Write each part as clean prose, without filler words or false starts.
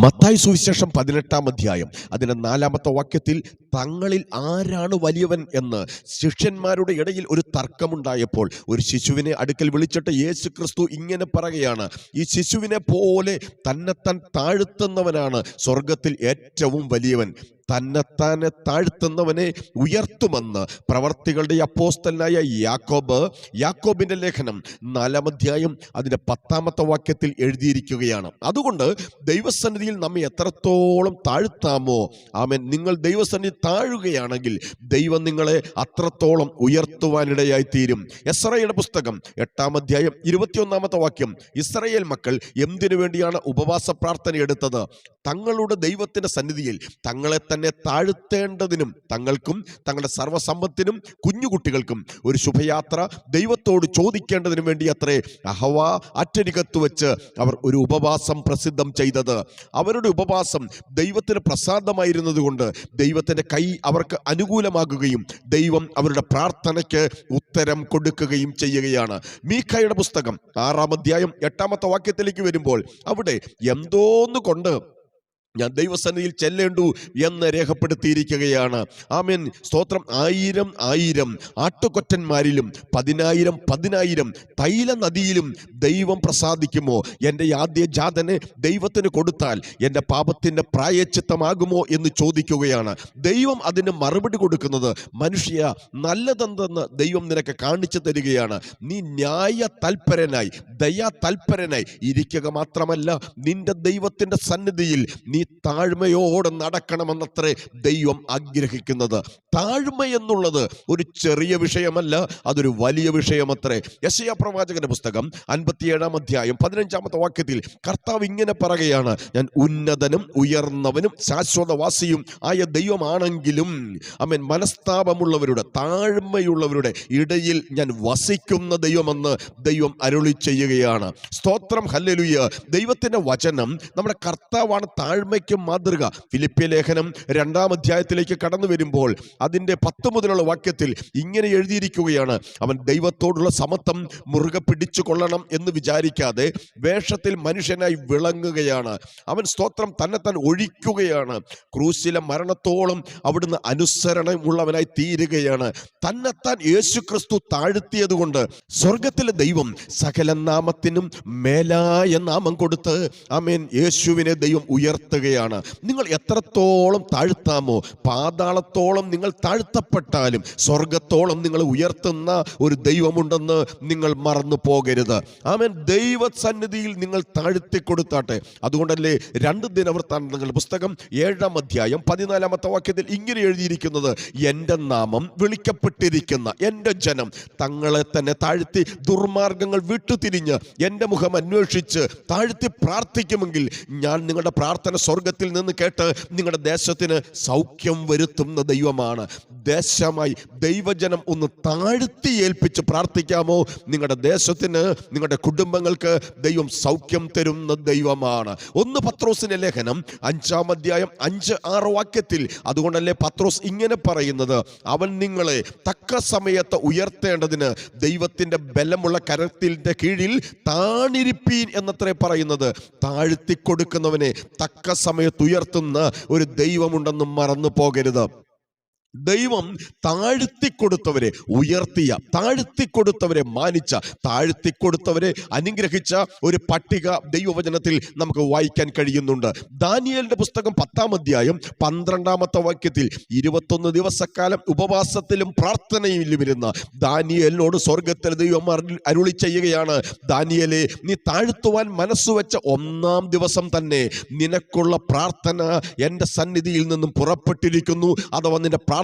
മത്തായി സുവിശേഷം 18-ാം അധ്യായം അതിന്റെ 4-ാമത്തെ വാക്യത്തിൽ തങ്ങളിൽ ആരാണ് വലിയവൻ എന്ന് ശിഷ്യന്മാരുടെ ഇടയിൽ ഒരു തർക്കമുണ്ടായപ്പോൾ ഒരു ശിശുവിനെ അടുക്കൽ വിളിച്ചിട്ട് യേശു ക്രിസ്തു ഇങ്ങനെ പറയുകയാണ്, ഈ ശിശുവിനെ പോലെ തന്നെത്താൻ താഴ്ത്തുന്നവനാണ് സ്വർഗത്തിൽ ഏറ്റവും വലിയവൻ. തന്നെത്താനെ താഴ്ത്തുന്നവനെ ഉയർത്തുമെന്ന് പ്രവർത്തികളുടെ അപ്പോസ്തലനായ യാക്കോബിന്റെ ലേഖനം 4-ാം അധ്യായം അതിന്റെ 10-ാമത്തെ വാക്യത്തിൽ എഴുതിയിരിക്കുകയാണ്. അതുകൊണ്ട് ദൈവസന്നിധിയിൽ നമ്മെ എത്രത്തോളം താഴ്ത്താമോ, ആമേൻ, നിങ്ങൾ ദൈവസന്നിധി താഴുകയാണെങ്കിൽ ദൈവം നിങ്ങളെ അത്രത്തോളം ഉയർത്തുവാനിടയായി തീരും. എസ്രായേലിന്റെ പുസ്തകം 8-ാം അധ്യായം 21-ാമത്തെ വാക്യം, ഇസ്രായേൽ മക്കൾ എന്തിനു വേണ്ടിയാണ് ഉപവാസ പ്രാർത്ഥന എടുത്തത്? തങ്ങളുടെ ദൈവത്തിന്റെ സന്നിധിയിൽ തങ്ങളെ തന്നെ താഴ്ത്തേണ്ടതിനും തങ്ങൾക്കും തങ്ങളുടെ സർവ്വസമ്പത്തിനും കുഞ്ഞുകുട്ടികൾക്കും ഒരു ശുഭയാത്ര ദൈവത്തോട് ചോദിക്കേണ്ടതിനും വേണ്ടി അത്രേ അഹവാ അറ്റരികത്ത് വെച്ച് അവർ ഒരു ഉപവാസം പ്രസിദ്ധം ചെയ്തത്. അവരുടെ ഉപവാസം ദൈവത്തിന് പ്രസാദമായിരുന്നത് കൊണ്ട് ദൈവത്തിന്റെ കൈ അവർക്ക് അനുകൂലമാകുകയും ദൈവം അവരുടെ പ്രാർത്ഥനയ്ക്ക് ഉത്തരം കൊടുക്കുകയും ചെയ്യുകയാണ്. മീഖയുടെ പുസ്തകം 6-ാം അധ്യായം 8-ാമത്തെ വാക്യത്തിലേക്ക് വരുമ്പോൾ അവിടെ എന്തോന്നു കൊണ്ട് ഞാൻ ദൈവസന്നിധിയിൽ ചെല്ലേണ്ടു എന്ന് രേഖപ്പെടുത്തിയിരിക്കുകയാണ്. ആമേൻ, സ്തോത്രം. 1000 ആട്ടുകൊറ്റന്മാരിലും 10,000 തൈല നദിയിലും ദൈവം പ്രസാദിക്കുമോ? എൻ്റെ ആദ്യജാതനെ ദൈവത്തിന് കൊടുത്താൽ എൻ്റെ പാപത്തിൻ്റെ പ്രായശ്ചിത്തമാകുമോ എന്ന് ചോദിക്കുകയാണ്. ദൈവം അതിന് മറുപടി കൊടുക്കുന്നത്, മനുഷ്യ, നല്ലതെന്തെന്ന് ദൈവം നിനക്ക് കാണിച്ചു തരികയാണ്. നീ ന്യായ തൽപരനായി ദയാ തൽപരനായി ഇരിക്കുക മാത്രമല്ല, നിന്റെ ദൈവത്തിൻ്റെ സന്നിധിയിൽ നീ താഴ്മയോടെ നടക്കണമെന്നത്രേ ദൈവം ആഗ്രഹിക്കുന്നത്. താഴ്മ എന്നുള്ളത് ഒരു ചെറിയ വിഷയമല്ല, അതൊരു വലിയ വിഷയമത്രേ. യെശയ്യാ പ്രവാചകന്റെ പുസ്തകം 57-ാം അധ്യായം 15-ാമത്തെ വാക്യത്തിൽ കർത്താവ് ഇങ്ങനെ പറയുകയാണ്, ഞാൻ ഉന്നതനും ഉയർന്നവനും ശാശ്വതവാസിയും ആയ ദൈവമാണെങ്കിലും ആമേൻ, മനസ്താപമുള്ളവരുടെ താഴ്മയുള്ളവരുടെ ഇടയിൽ ഞാൻ വസിക്കുന്ന ദൈവമെന്ന് ദൈവം അരുളി ചെയ്യുകയാണ്. സ്തോത്രം, ഹല്ലേലൂയ. ദൈവത്തിന്റെ വചനം നമ്മുടെ കർത്താവാണ് താഴ്മയ്ക്ക് മാതൃക. ഫിലിപ്പിയ ലേഖനം 2-ാം അധ്യായത്തിലേക്ക് കടന്നു വരുമ്പോൾ അതിന്റെ 10 മുതലുള്ള വാക്യത്തിൽ ഇങ്ങനെ എഴുതിയിരിക്കുകയാണ്, അവൻ ദൈവത്തോടുള്ള സമത്വം മുറുകെ പിടിച്ചു കൊള്ളണം എന്ന് വിചാരിക്കാതെ വേഷത്തിൽ മനുഷ്യനായി വിളങ്ങുകയാണ്. അവൻ സ്തോത്രം തന്നെത്താൻ ഒഴിക്കുകയാണ്. ക്രൂശിലെ മരണത്തോളം അവിടുന്ന് അനുസരണമുള്ളവനായി തീരുകയാണ്. തന്നെത്താൻ യേശു ക്രിസ്തു താഴ്ത്തിയത് കൊണ്ട് സ്വർഗത്തിലെ ദൈവം സകല നാമത്തിനും മേലായ നാമം കൊടുത്ത് ആമേൻ യേശുവിനെ ദൈവം ഉയർത്തുകയാണ്. നിങ്ങൾ എത്രത്തോളം താഴ്ത്താമോ, പാതാളത്തോളം നിങ്ങൾ താഴ്ത്തപ്പെട്ടാലും സ്വർഗത്തോളം നിങ്ങൾ ഉയർത്തുന്ന ഒരു ദൈവമുണ്ടെന്ന് നിങ്ങൾ മറന്നു പോകരുത്. ആമേൻ. ദൈവസന്നിധിയിൽ നിങ്ങൾ താഴ്ത്തിക്കൊടുത്താട്ടെ. അതുകൊണ്ടല്ലേ 2 ദിനവൃത്താന്തങ്ങളുടെ പുസ്തകം 7-ാം അധ്യായം 14-ാമത്തെ വാക്യത്തിൽ ഇങ്ങനെ എഴുതിയിരിക്കുന്നത്, എൻ്റെ നാമം വിളിക്കപ്പെട്ടിരിക്കുന്ന എൻ്റെ ജനം തങ്ങളെ തന്നെ താഴ്ത്തി ദുർമാർഗങ്ങൾ വിട്ടുതിരിഞ്ഞ് എൻ്റെ മുഖം അന്വേഷിച്ച് താഴ്ത്തി പ്രാർത്ഥിക്കുമെങ്കിൽ ഞാൻ നിങ്ങളുടെ പ്രാർത്ഥന സ്വർഗത്തിൽ നിന്ന് കേട്ട് നിങ്ങളുടെ ദേശത്തിന് സൗഖ്യം വരുത്തുന്ന ദൈവമാണ്. ദേശമായി ദൈവജനം ഒന്ന് താഴ്ത്തി ഏൽപ്പിച്ച് പ്രാർത്ഥിക്കാമോ? നിങ്ങളുടെ ദേശത്തിന്, നിങ്ങളുടെ കുടുംബങ്ങൾക്ക് ദൈവം സൗഖ്യം തരുന്ന ദൈവമാണ്. 1 പത്രോസിന്റെ ലേഖനം 5-ാം അധ്യായം 5-6 വാക്യത്തിൽ അതുകൊണ്ടല്ലേ പത്രോസ് ഇങ്ങനെ പറയുന്നത്, അവൻ നിങ്ങളെ തക്ക സമയത്ത് ഉയർത്തേണ്ടതിന് ദൈവത്തിന്റെ ബലമുള്ള കരത്തിന്റെ കീഴിൽ താണിരിപ്പീൻ എന്നത്രേ പറയുന്നത്. താഴ്ത്തിക്കൊടുക്കുന്നവനെ തക്ക സമയത്ത് ഉയർത്തുന്ന ഒരു ദൈവമുണ്ടെന്ന് മറന്നു പോകരുത്. ദൈവം താഴ്ത്തിക്കൊടുത്തവരെ ഉയർത്തിയ, താഴ്ത്തിക്കൊടുത്തവരെ മാനിച്ച, താഴ്ത്തിക്കൊടുത്തവരെ അനുഗ്രഹിച്ച ഒരു പട്ടിക ദൈവവചനത്തിൽ നമുക്ക് വായിക്കാൻ കഴിയുന്നുണ്ട്. ദാനിയേലിന്റെ പുസ്തകം 10-ാം അധ്യായം 12-ാമത്തെ വാക്യത്തിൽ 21 ദിവസക്കാലം ഉപവാസത്തിലും പ്രാർത്ഥനയിലും ഇരുന്ന ദാനിയേലിനോട് സ്വർഗത്തിൽ ദൈവം അരുളി ചെയ്യുകയാണ്, ദാനിയേലേ, നീ താഴ്ത്തുവാൻ മനസ്സുവെച്ച 1-ാം ദിവസം തന്നെ നിനക്കുള്ള പ്രാർത്ഥന എൻ്റെ സന്നിധിയിൽ നിന്നും പുറപ്പെട്ടിരിക്കുന്നു. അഥവാ നിന്റെ പ്രാർത്ഥന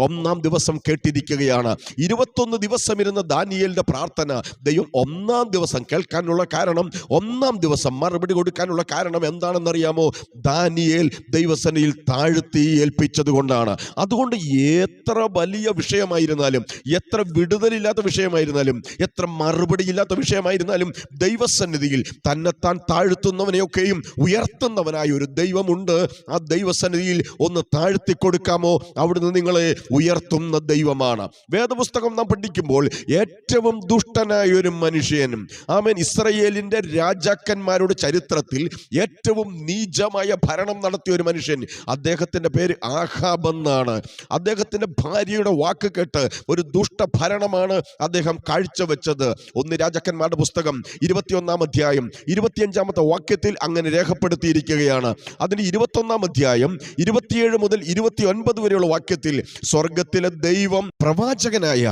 1-ാം ദിവസം കേട്ടിരിക്കുകയാണ്. 21 ദിവസം ഇരുന്ന ദാനിയേലിന്റെ പ്രാർത്ഥന ദൈവം 1-ാം ദിവസം കേൾക്കാനുള്ള കാരണം, 1-ാം ദിവസം മറുപടി കൊടുക്കാനുള്ള കാരണം എന്താണെന്നറിയാമോ? ദാനിയേൽ ദൈവസന്നിധിയിൽ താഴ്ത്തി ഏൽപ്പിച്ചത് കൊണ്ടാണ്. അതുകൊണ്ട് എത്ര വലിയ വിഷയമായിരുന്നാലും, എത്ര വിടുതലില്ലാത്ത വിഷയമായിരുന്നാലും, എത്ര മറുപടിയില്ലാത്ത വിഷയമായിരുന്നാലും ദൈവസന്നിധിയിൽ തന്നെത്താൻ താഴ്ത്തുന്നവനെയൊക്കെയും ഉയർത്തുന്നവനായ ഒരു ദൈവമുണ്ട്. ആ ദൈവസന്നിധിയിൽ ഒന്ന് താഴ്ത്തി കൊടുക്കാമോ? അവിടെ അവിടുന്ന് നിങ്ങളെ ഉയർത്തുന്ന ദൈവമാണ്. വേദപുസ്തകം നാം പഠിക്കുമ്പോൾ ഏറ്റവും ദുഷ്ടനായ ഒരു മനുഷ്യനും ആമേൻ ഇസ്രായേലിന്റെ രാജാക്കന്മാരുടെ ചരിത്രത്തിൽ ഏറ്റവും നീചമായ ഭരണം നടത്തിയ ഒരു മനുഷ്യൻ, അദ്ദേഹത്തിന്റെ പേര് ആഹാബ് എന്നാണ്. അദ്ദേഹത്തിന്റെ ഭാര്യയുടെ വാക്ക് കേട്ട് ഒരു ദുഷ്ടഭരണമാണ് അദ്ദേഹം കാഴ്ചവെച്ചത്. 1 രാജാക്കന്മാരുടെ പുസ്തകം 21 അധ്യായം 25 വാക്യത്തിൽ അങ്ങനെ രേഖപ്പെടുത്തിയിരിക്കുകയാണ്. അതിന് 21 അധ്യായം 27 മുതൽ 29 വരെയുള്ള വാക്യത്തിൽ സ്വർഗത്തിലെ ദൈവം പ്രവാചകനായ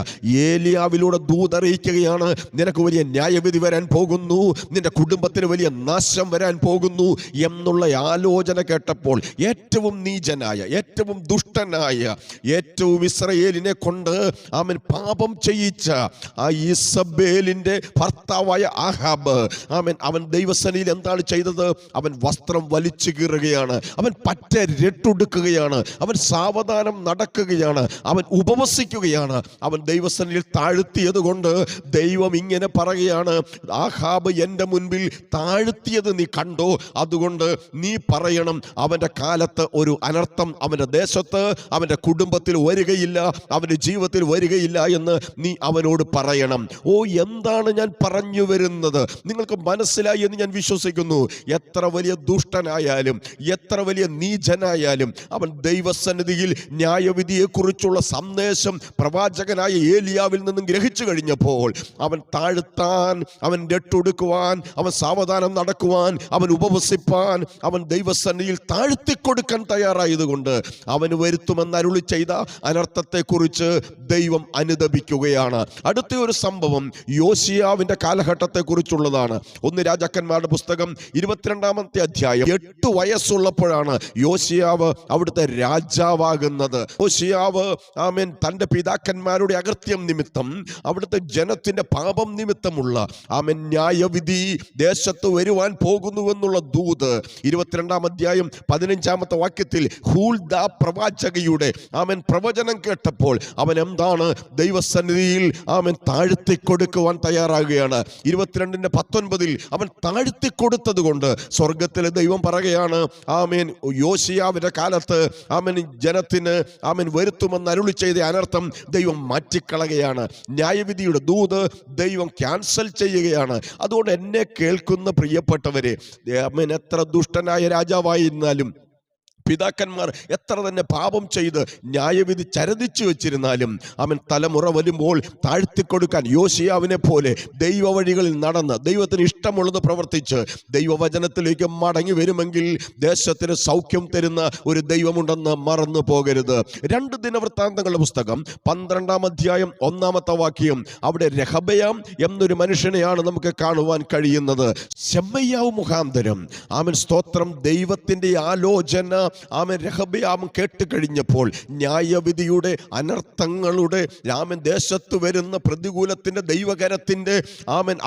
ഏലിയാവിലൂടെ ദൂതറിയിക്കുകയാണ്, നിനക്ക് വലിയ ന്യായവിധി വരാൻ പോകുന്നു, നിന്റെ കുടുംബത്തിന് വലിയ നാശം വരാൻ പോകുന്നു എന്നുള്ള ആലോചന കേട്ടപ്പോൾ ഏറ്റവും നീചനായ, ഏറ്റവും ദുഷ്ടനായ, ഏറ്റവും ഇസ്രായേലിനെ കൊണ്ട് അവൻ പാപം ചെയ്യിച്ച ആ ഈസബേലിന്റെ ഭർത്താവായ ആഹാബ് അവൻ ദൈവസന്നിധിയിൽ എന്താണ് ചെയ്തത്? അവൻ വസ്ത്രം വലിച്ചു കീറുകയാണ്, അവൻ പറ്റ രട്ടുടുക്കുകയാണ്, അവൻ സാവധാനം നടക്കുകയാണ്, അവൻ ഉപവസിക്കുകയാണ്. അവൻ ദൈവസന്നിധിയിൽ താഴ്ത്തിയത് കൊണ്ട് ദൈവം ഇങ്ങനെ പറയുകയാണ്, ആഹാബ് എൻ്റെ മുൻപിൽ താഴ്ത്തിയത് നീ കണ്ടോ, അതുകൊണ്ട് നീ പറയണം അവൻ്റെ കാലത്ത് ഒരു അനർത്ഥം അവൻ്റെ ദേശത്ത്, അവൻ്റെ കുടുംബത്തിൽ വരികയില്ല, അവൻ്റെ ജീവിതത്തിൽ വരികയില്ല എന്ന് നീ അവനോട് പറയണം. ഓ, എന്താണ് ഞാൻ പറഞ്ഞു വരുന്നത്? നിങ്ങൾക്ക് മനസ്സിലായി എന്ന് ഞാൻ വിശ്വസിക്കുന്നു. എത്ര വലിയ ദുഷ്ടനായാലും, എത്ര വലിയ നീചനായാലും, അവൻ ദൈവസന്നിധിയിൽ ന്യായവിധിയെക്കുറിച്ചുള്ള സന്ദേശം പ്രവാചകനായ ഏലിയാവിൽ നിന്നും ഗ്രഹിച്ചു കഴിഞ്ഞപ്പോൾ അവൻ താഴ്ത്താൻ, അവൻ രട്ടുടുക്കുവാൻ, അവൻ സാവധാനം നടക്കുവാൻ, അവൻ ഉപവസിപ്പാൻ, അവൻ ദൈവസന്നിധിയിൽ താഴ്ത്തിക്കൊടുക്കാൻ തയ്യാറായതുകൊണ്ട് അവന് വരുത്തുമെന്ന് അരുളി ചെയ്ത അനർത്ഥത്തെക്കുറിച്ച് ദൈവം അനുദപിക്കുകയാണ്. അടുത്ത ഒരു സംഭവം യോശിയാവിന്റെ കാലഘട്ടത്തെ കുറിച്ചുള്ളതാണ്. 1 രാജാക്കന്മാരുടെ പുസ്തകം 22 അധ്യായം 8 വയസ്സുള്ളപ്പോഴാണ് യോശിയാവ് അവിടുത്തെ രാജാവാകുന്നത്. യോശിയാവ് തന്റെ പിതാക്കന്മാരുടെ അകൃത്യം നിമിത്തം, അവിടുത്തെ ജനത്തിന്റെ പാപം നിമിത്തമുള്ള ന്യായവിധി ദേശത്ത് വരുവാൻ പോകുന്നുവെന്നുള്ള ദൂത് 22 അധ്യായം 15 വാക്യത്തിൽ ഹൂൽദ പ്രവാചകയുടെ പ്രവചനം കേട്ടപ്പോൾ അവൻ എന്താണ്? ദൈവസന്നിധിയിൽ താഴ്ത്തിക്കൊടുക്കുവാൻ തയ്യാറാകുകയാണ്. 22:19 അവൻ താഴ്ത്തിക്കൊടുത്തത് കൊണ്ട് സ്വർഗത്തിലെ ദൈവം പറയുകയാണ്, യോശിയാവിന്റെ കാലത്ത് ജനത്തിന് വരുത്തുമെന്ന് അരുളി ചെയ്ത അനർത്ഥം ദൈവം മാറ്റിക്കളയുകയാണ്. ന്യായവിധിയുടെ ദൂത് ദൈവം ക്യാൻസൽ ചെയ്യുകയാണ്. അതുകൊണ്ട് എന്നെ കേൾക്കുന്ന പ്രിയപ്പെട്ടവരെ, എത്ര ദുഷ്ടനായ രാജാവായിരുന്നാലും, പിതാക്കന്മാർ എത്ര തന്നെ പാപം ചെയ്ത് ന്യായവിധി ചരതിച്ചു വെച്ചിരുന്നാലും അവൻ തലമുറ വരുമ്പോൾ താഴ്ത്തിക്കൊടുക്കാൻ യോശിയാവിനെ പോലെ ദൈവ വഴികളിൽ നടന്ന് ദൈവത്തിന് ഇഷ്ടമുള്ളത് പ്രവർത്തിച്ച് ദൈവവചനത്തിലേക്ക് മടങ്ങി വരുമെങ്കിൽ ദേശത്തിന് സൗഖ്യം തരുന്ന ഒരു ദൈവമുണ്ടെന്ന് മറന്നു പോകരുത്. 2 ദിനവൃത്താന്തങ്ങളുടെ പുസ്തകം 12 അധ്യായം 1 വാക്യം, അവിടെ രഹബയാം എന്നൊരു മനുഷ്യനെയാണ് നമുക്ക് കാണുവാൻ കഴിയുന്നത്. ശെമയ്യാവ് മുഖാന്തരം സ്തോത്രം ദൈവത്തിന്റെ ആലോചന രഹബയാം കേട്ടുകഴിഞ്ഞപ്പോൾ ന്യായവിധിയുടെ അനർത്ഥങ്ങളുടെ ദേശത്ത് വരുന്ന പ്രതികൂലത്തിന്റെ ദൈവകരത്തിന്റെ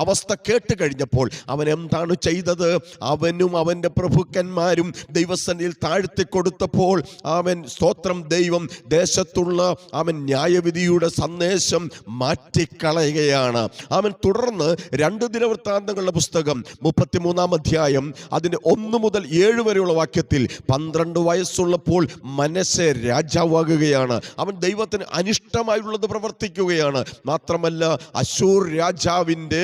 അവസ്ഥ കേട്ടുകഴിഞ്ഞപ്പോൾ അവൻ എന്താണ് ചെയ്തത്? അവനും അവന്റെ പ്രഭുക്കന്മാരും ദൈവസന്നിധിയിൽ താഴ്ത്തിക്കൊടുത്തപ്പോൾ സ്തോത്രം ദൈവം ദേശത്തുള്ള ന്യായവിധിയുടെ സന്ദേശം മാറ്റിക്കളയുകയാണ്. തുടർന്ന് 2 ദിനവൃത്താന്തങ്ങളുടെ പുസ്തകം 33 അധ്യായം അതിന്റെ 1 മുതൽ 7 വരെയുള്ള വാക്യത്തിൽ 12 വയസ്സുള്ളപ്പോൾ മനശ്ശെ രാജാവാകുകയാണ്. അവൻ ദൈവത്തിന് അനിഷ്ടമായുള്ളത് പ്രവർത്തിക്കുകയാണ്. മാത്രമല്ല, അശൂർ രാജാവിൻ്റെ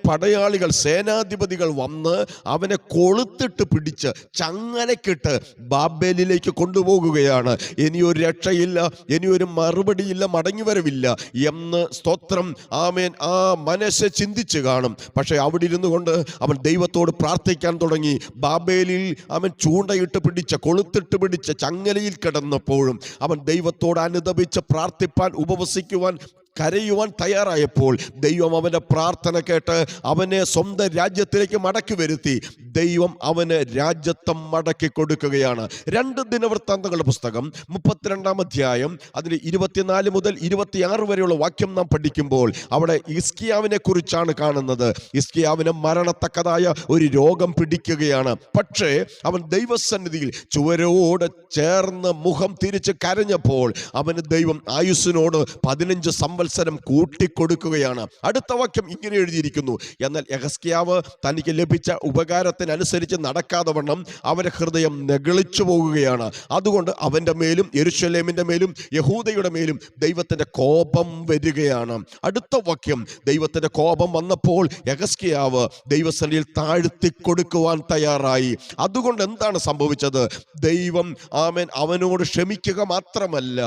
പടയാളികൾ, സേനാധിപതികൾ വന്ന് അവനെ കൊളുത്തിട്ട് പിടിച്ച് ചങ്ങലക്കിട്ട് ബാബേലിലേക്ക് കൊണ്ടുപോകുകയാണ്. ഇനിയൊരു രക്ഷയില്ല, ഇനിയൊരു മറുപടിയില്ല, മടങ്ങിവരവില്ല എന്ന് സ്തോത്രം ആ മനശ്ശെ ചിന്തിച്ചു കാണും. പക്ഷെ അവിടെ ഇരുന്നു കൊണ്ട് അവൻ ദൈവത്തോട് പ്രാർത്ഥിക്കാൻ തുടങ്ങി. ബാബേലിൽ അവൻ ചൂണ്ടയിട്ട് പിടിച്ച, കൊളുത്തിട്ട് പിടിച്ച ചങ്ങലയിൽ കിടന്നപ്പോഴും അവൻ ദൈവത്തോട് അനുദപിച്ച് പ്രാർത്ഥിപ്പാൻ, ഉപവസിക്കുവാൻ, കരയുവാൻ തയ്യാറായപ്പോൾ ദൈവം അവൻ്റെ പ്രാർത്ഥന കേട്ട് അവനെ സ്വന്തം രാജ്യത്തിലേക്ക് മടക്കി വരുത്തി. ദൈവം അവന് രാജ്യത്വം മടക്കി കൊടുക്കുകയാണ്. 2 ദിനവൃത്താന്തങ്ങളുടെ പുസ്തകം 32 അധ്യായം അതിൽ 24 മുതൽ 26 വരെയുള്ള വാക്യം നാം പഠിക്കുമ്പോൾ അവിടെ ഹിസ്കിയാവിനെ കുറിച്ചാണ് കാണുന്നത്. ഹിസ്കിയാവിന് മരണത്തക്കതായ ഒരു രോഗം പിടിക്കുകയാണ്. പക്ഷേ അവൻ ദൈവസന്നിധിയിൽ ചുവരോട് ചേർന്ന് മുഖം തിരിച്ച് കരഞ്ഞപ്പോൾ അവന് ദൈവം ആയുസ്സിനോട് 15 സംവത്സരം സംവത്സരം കൂട്ടിക്കൊടുക്കുകയാണ്. അടുത്ത വാക്യം ഇങ്ങനെ എഴുതിയിരിക്കുന്നു: എന്നാൽ യെഹെസ്കേയാവ് തനിക്ക് ലഭിച്ച ഉപകാരത്തിനനുസരിച്ച് നടക്കാതെ വണ്ണം അവന്റെ ഹൃദയം നെഗളിച്ചു പോകുകയാണ്. അതുകൊണ്ട് അവന്റെ മേലും യെരൂശലേമിന്റെ മേലും യഹൂദയുടെ മേലും ദൈവത്തിന്റെ കോപം വരികയാണ്. അടുത്ത വാക്യം: ദൈവത്തിന്റെ കോപം വന്നപ്പോൾ യെഹെസ്കേയാവ് ദൈവസന്നിധിയിൽ താഴ്ത്തി കൊടുക്കുവാൻ തയ്യാറായി. അതുകൊണ്ട് എന്താണ് സംഭവിച്ചത്? ദൈവം അവനോട് ക്ഷമിക്കുക മാത്രമല്ല,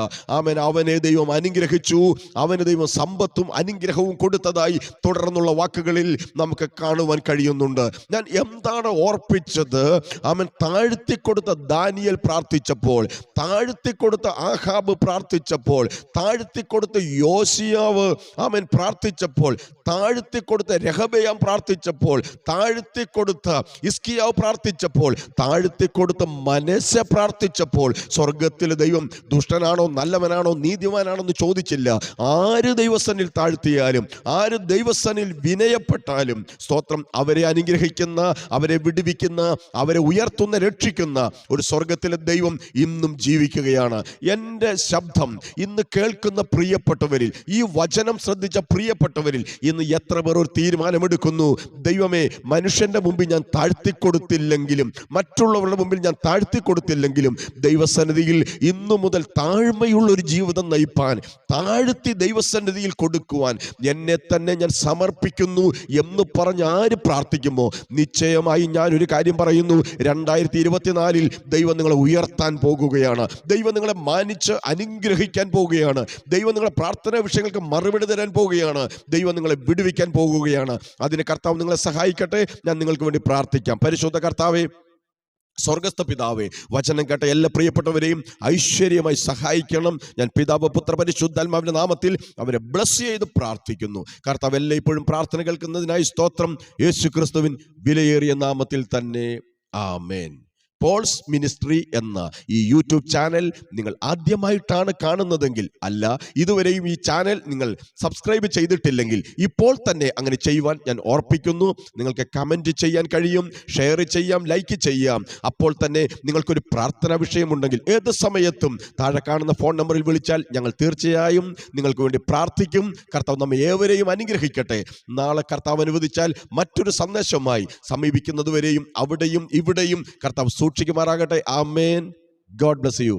അവനെ ദൈവം അനുഗ്രഹിച്ചു. അവന് ദൈവം സമ്പത്തും അനുഗ്രഹവും കൊടുത്തതായി തുടർന്നുള്ള വാക്കുകളിൽ നമുക്ക് കാണുവാൻ കഴിയുന്നുണ്ട്. ഞാൻ എന്താണ് ഓർപ്പിച്ചത്? താഴ്ത്തിക്കൊടുത്ത ദാനിയേൽ പ്രാർത്ഥിച്ചപ്പോൾ, താഴ്ത്തിക്കൊടുത്ത ആഹാബ് പ്രാർത്ഥിച്ചപ്പോൾ, താഴ്ത്തിക്കൊടുത്ത യോശിയാവ് പ്രാർത്ഥിച്ചപ്പോൾ, താഴ്ത്തിക്കൊടുത്ത രെഹബെയാം പ്രാർത്ഥിച്ചപ്പോൾ, താഴ്ത്തിക്കൊടുത്ത ഹിസ്കിയാവ് പ്രാർത്ഥിച്ചപ്പോൾ, താഴ്ത്തിക്കൊടുത്ത മനശ്ശെ പ്രാർത്ഥിച്ചപ്പോൾ, സ്വർഗത്തിലെ ദൈവം ദുഷ്ടനാണോ നല്ലവനാണോ നീതിമാനാണോ എന്ന് ചോദിച്ചില്ല. ആര് ദൈവസന്നിധിയിൽ താഴ്ത്തിയാലും, ആര് ദൈവസന്നിധിയിൽ വിനയപ്പെട്ടാലും, സ്തോത്രം, അവരെ അനുഗ്രഹിക്കുന്ന, അവരെ വിടുവിക്കുന്ന, അവരെ ഉയർത്തുന്ന, രക്ഷിക്കുന്ന ഒരു സ്വർഗത്തിലെ ദൈവം ഇന്നും ജീവിക്കുകയാണ്. എൻ്റെ ശബ്ദം ഇന്ന് കേൾക്കുന്ന പ്രിയപ്പെട്ടവരിൽ, ഈ വചനം ശ്രദ്ധിച്ച പ്രിയപ്പെട്ടവരിൽ ഇന്ന് എത്ര പേർ ഒരു തീരുമാനമെടുക്കുന്നു? ദൈവമേ, മനുഷ്യന്റെ മുമ്പിൽ ഞാൻ താഴ്ത്തിക്കൊടുത്തില്ലെങ്കിലും, മറ്റുള്ളവരുടെ മുമ്പിൽ ഞാൻ താഴ്ത്തിക്കൊടുത്തില്ലെങ്കിലും, ദൈവസന്നിധിയിൽ ഇന്നു മുതൽ താഴ്മയുള്ള ഒരു ജീവിതം നയിപ്പാൻ, താഴ്ത്തി ദൈവസന്നിധിയിൽ കൊടുക്കുവാൻ എന്നെ തന്നെ ഞാൻ സമർപ്പിക്കുന്നു എന്ന് പറഞ്ഞ് ആര് പ്രാർത്ഥിക്കുമോ, നിശ്ചയമായി ഞാൻ ഒരു കാര്യം പറയുന്നു: 2024 ദൈവം നിങ്ങളെ ഉയർത്താൻ പോകുകയാണ്. ദൈവം നിങ്ങളെ മാനിച്ച് അനുഗ്രഹിക്കാൻ പോവുകയാണ്. ദൈവം നിങ്ങളെ പ്രാർത്ഥനാ വിഷയങ്ങൾക്ക് മറുപടി തരാൻ പോവുകയാണ്. ദൈവം നിങ്ങളെ വിടുവിക്കാൻ പോകുകയാണ്. അതിന് കർത്താവ് നിങ്ങളെ സഹായിക്കട്ടെ. ഞാൻ നിങ്ങൾക്ക് വേണ്ടി പ്രാർത്ഥിക്കാം. പരിശുദ്ധ കർത്താവേ, സ്വർഗസ്ഥ പിതാവേ, വചനം കേട്ട എല്ലാ പ്രിയപ്പെട്ടവരെയും ഐശ്വര്യമായി സഹായിക്കണം. ഞാൻ പിതാവ്, പുത്ര, പരിശുദ്ധാത്മാവിന്റെ നാമത്തിൽ അവരെ ബ്ലസ് ചെയ്ത് പ്രാർത്ഥിക്കുന്നു. കർത്താവ് എല്ലായ്പ്പോഴും പ്രാർത്ഥന കേൾക്കുന്നതിനായി സ്തോത്രം. യേശു ക്രിസ്തുവിൻ വിലയേറിയ നാമത്തിൽ തന്നെ, ആമേൻ. പോൾസ് മിനിസ്ട്രി എന്ന ഈ യൂട്യൂബ് ചാനൽ നിങ്ങൾ ആദ്യമായിട്ടാണ് കാണുന്നതെങ്കിൽ, അല്ല ഇതുവരെയും ഈ ചാനൽ നിങ്ങൾ സബ്സ്ക്രൈബ് ചെയ്തിട്ടില്ലെങ്കിൽ ഇപ്പോൾ തന്നെ അങ്ങനെ ചെയ്യുവാൻ ഞാൻ ഓർപ്പിക്കുന്നു. നിങ്ങൾക്ക് കമൻറ്റ് ചെയ്യാൻ കഴിയും, ഷെയർ ചെയ്യാം, ലൈക്ക് ചെയ്യാം. അപ്പോൾ തന്നെ നിങ്ങൾക്കൊരു പ്രാർത്ഥനാ വിഷയമുണ്ടെങ്കിൽ ഏത് സമയത്തും താഴെ കാണുന്ന ഫോൺ നമ്പറിൽ വിളിച്ചാൽ ഞങ്ങൾ തീർച്ചയായും നിങ്ങൾക്ക് വേണ്ടി പ്രാർത്ഥിക്കും. കർത്താവ് നമ്മെ ഏവരെയും അനുഗ്രഹിക്കട്ടെ. നാളെ കർത്താവ് അനുവദിച്ചാൽ മറ്റൊരു സന്ദേശമായി സമീപിക്കുന്നതുവരെയും അവിടെയും ഇവിടെയും കർത്താവ് സൂക്ഷിക്കുമാറാകട്ടെ. ആമേൻ. God bless U.